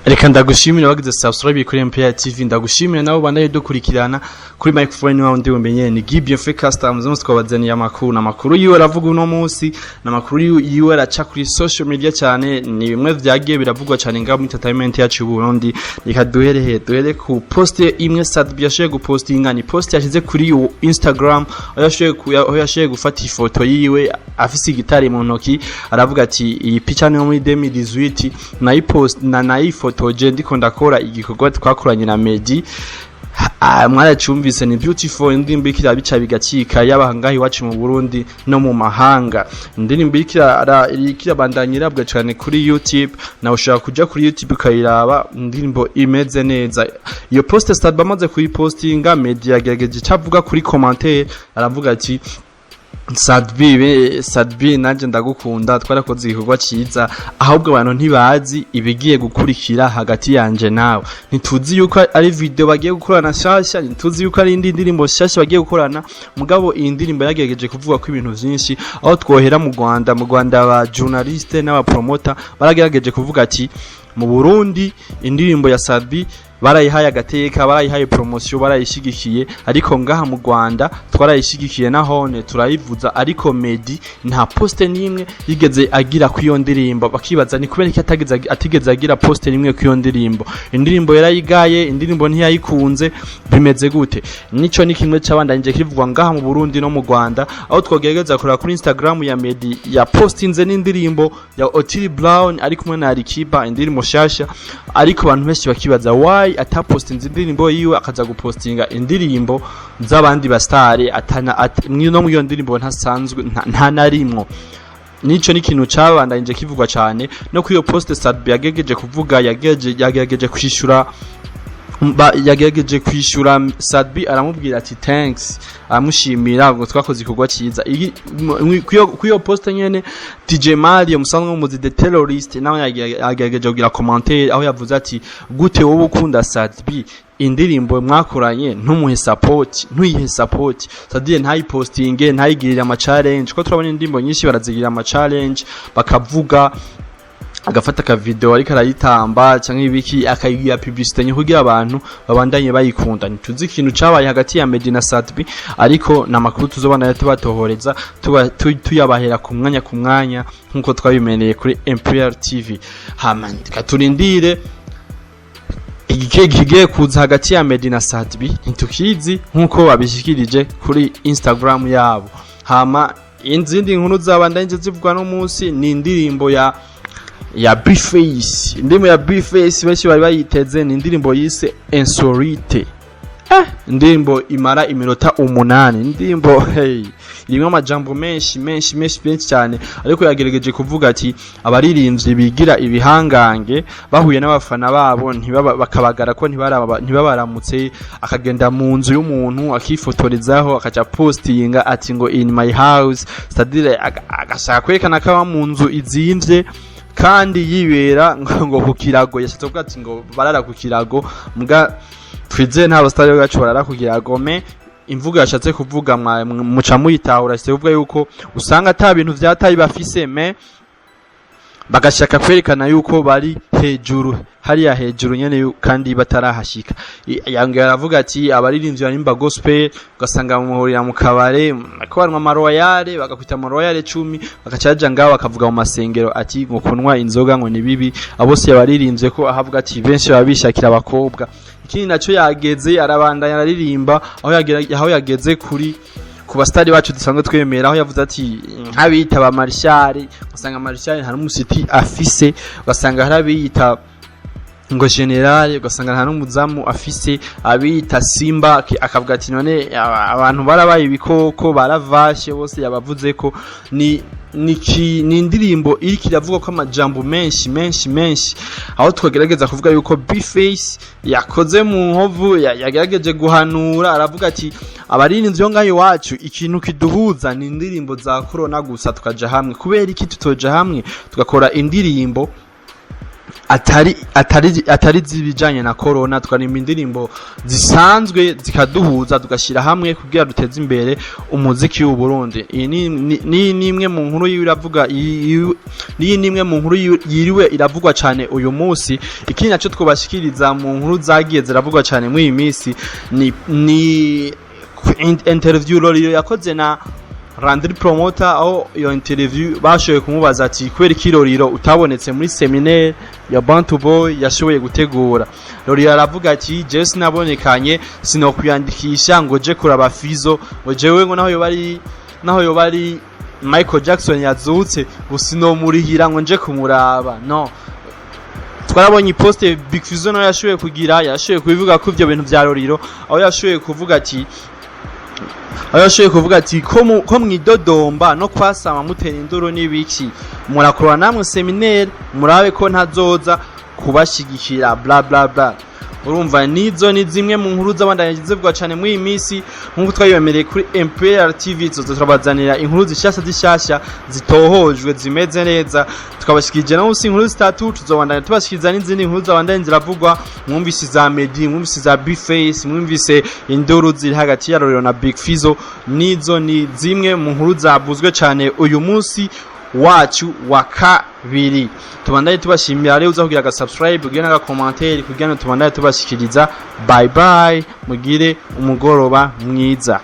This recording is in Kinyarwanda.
Reka ndagushimira wagize subscribe kuri MPR TV, ndagushimira nabo bandaye dukurikirana kuri microphone wawe ndi umenye ni Gibbon Free Customs umunsi twabazaniye amakuru yiwe aravuga uno munsi na makuru yiwe araca kuri social media cyane, ni bimwe vyagiye biravugwa cyane ngaho mu entertainment yacu Burundi. Reka duhere ku post imwe Sadbi yashoye gupostinga, ni post yashize kuri Instagram aho yashoye gufata ifoto yiwe afise igitari mu ntoki, aravuga ati iyi picha ni muri 2018 na ipost na ifoto je ndiko ndakora igikorwa twakoranye na Meddy. Mwaracyumvise ni beautiful, indirimbo ikira bica bigacika yabahangahi wacu mu Burundi no mu mahanga. Indirimbo ikira bandanyira bwa cyane kuri YouTube, na ushaka kuja kuri YouTube ukayiraba, indirimbo imeze neza. Iyo post Sadbi amaze kuyipostinga, Meddy yagerageje cavuga kuri commentaire, aravuga ati Sadbi nanje ndagukunda, twarakoze igikorwa ciza, ahubwo abantu ntibazi ibigiye gukurikira hagati yanje nawe. Ntituzi yuko ari video bagiye gukorana shasha, ntituzi yuko ari indi ndirimbo shasha bagiye gukorana, mugabo iyi ndirimbo yagerageje kuvuga ko ibintu vyinshi. Aho twohera mu Rwanda aba journalist n'aba promoter baragerageje kuvuga ati mu Burundi indirimbo ya Sadbi barayihaye agateka, barayihaye promotion, barayishigikiye, ariko ngaha mu Rwanda twarayishigikiye nahone turayivuza, ariko Meddy nta poste nimwe yigeze agira ku iyo ndirimbo. Bakibaza ni kubera iki atigeze agira poste nimwe ku iyo ndirimbo. Indirimbo yarayigaye, indirimbo ntiyayikunze, bimeze gute? Nico ni kimwe cyabandanyije kivugwa ngaha mu Burundi no mu Rwanda, aho twogerageza kureba kuri Instagram ya Meddy ya postinze n'indirimbo ya Otile Brown ari kumwe na Alikiba, indirimbo shasha, ariko abantu benshi bakibaza why atapostinze indirimbo yiwe akaza gupostinga indirimbo z'abandi bastare no mu iyo ndirimbo ntasanzwe nta narimwo. Nico ni kintu cabandanyije kivugwa cyane no kuri iyo post Sadbi yagegeje kuvuga, yagegeje kwishura Sadbi aramubwira ati thanks, amushimira ngo twakoze ikorwa cyiza. Kuyo post nyene DJ Mario musanzwe mu The Terrorist nawe yagegeje kugira commentaire, aho yavuze ati gute wowe ukunda Sadbi, indirimbo mwakoranye ntumuhe support, ntuyihe support. Sadbi ntayipostinge, ntayigirira ama challenge, ko turabona indirimbo nyinshi barazigirira ama challenge, bakavuga agafata ka video ariko arayitamba cyangwa ibiki akayigira publicité nyo kugira abantu babandanye bayikunda. Ntituzi ikintu cabaye hagati ya Meddy na Sadbi, ariko na makuru tuzobana yatubatohoreza tuyabahera ku mwanya nkuko twabimeneye kuri MPR TV. Hamani katurindire igiye kuza hagati ya Meddy na Sadbi, ntukizi nkuko babishikirije kuri Instagram yabo. Hama inzindi nkuru zabandanye zivugwa no munsi ni indirimbo ya Bface. Indirimbo ya Bface benshi bari bayiteze, ni indirimbo yise Insolite. Indirimbo imara iminota 8. Indirimbo irimo amajambo menshi cyane, ariko yagerageje kuvuga ati abaririmbyi bigira ibihangange bahuye n'abafana babo bakabagara ko ntibabaramutse, akagenda mu nzu y'umuntu akifotorezaho akaca postinga ati ngo in my house. Sadire agashaka kwerekana ko aba mu nzu izimvye kandi yibera ngo ku kirago. Yashatse kuvuga ati ngo barara ku kirago, mbwa twize nta bastari gacu barara ku kirago. Imvuga yashatse kuvuga muca muyitahura, se kuvuga yuko usanga ata bintu vyataye bafise, bagashaka kwerekana yuko bari hejuru, hariya hejuru nyene kandi batarahashika. Yange aravuga ati abaririmbyi barimba gospel ugasanga muhurira mu kabare ko barwa amaroyale, bagakwita amaroyale 10, bakacaja ngaho bakavuga mu masengero ati ngo kunwa inzoga ngo ni bibi. Abose yabaririmbye ko ahavuga ati benshi babishakira abakobwa. Ikindi naco yageze arabandanya aririmba, aho yageze kuri ku bastari bacu dusanzwe twemera, aho yavuze ati nk'abita ba Marshall, ugasanga Marshall nta n'umusiti afise, ugasanga harabiyita ngo general, ugasanga nta n'umuzamu afise, abita Simba. Akavuga ati none abantu barabaye ibikoko baravashe, bose yabavuze ko ni indirimbo iri kiravuga ko amajambo menshi, aho twagerageza kuvuga yuko Bface yakoze mu nkovu, yagerageje guhanura. Aravuga ati abaririmbyi ngayo wacu ikintu kiduhuza ni indirimbo za corona gusa, tukaja hamwe. Kubera iki tutoja hamwe tugakora indirimbo atari zibijanye na corona, twarimba indirimbo zisanzwe zikaduhuza tugashira hamwe kugira duteze imbere umuziki w'u Burundi. Iyi ni imwe mu nkuru iravuga nimwe mu nkuru yiriwe iravugwa cyane uyu munsi. Ikindi naco twobashikiriza mu nkuru zagiye ziravugwa cyane muri iyi minsi ni interview Lolilo yakoze na Landry Promoter, aho iyo interview bashoboye kumubaza ati kweri ki Lolilo utabonetse muri seminaire ya Bantu Boy yashoboye gutegura. Lolilo aravuga ati je sinabonekanye, sinokwiyandikisha ngo je kuraba Fizo, ngo jewe ngo naho yo bari Michael Jackson yazutse usinomurihira ngo nje kumuraba. No, twarabonye poste Big Fizo nayo yashoboye kubivuga ko ivyo bintu vya Lolilo, aho yashoboye kuvuga ati ko mwidodomba no kwasama mutera induru n'ibiki, murakora namwe seminaire murabe ko ntazoza kubashigikira bla bla bla. Urumva nizo ni zimwe mu nkuru z'abandanye zivugwa cyane muri iyi minsi. Nkuko twayibemereye kuri MPR TV, turabazanira inkuru zishasha zitohojwe zimeze neza, tukabashikije no musi inkuru zitatu. Tuzobandanya tubashikiriza n'izindi nkuru z'abandanye ziravugwa. Mwumvise za Medi, mwumvise za Bface, mwumvise induru ziri hagati ya Lolilo na Big Fizo. Nizo ni zimwe mu nkuru zavuzwe cyane uyu munsi wacu wa kabiri. Tubandanye tubashimira rero uza kugira subscribe, kugira na commentaire, kugira tubandanye tubashikiriza. Bye bye, mugire umugoroba mwiza.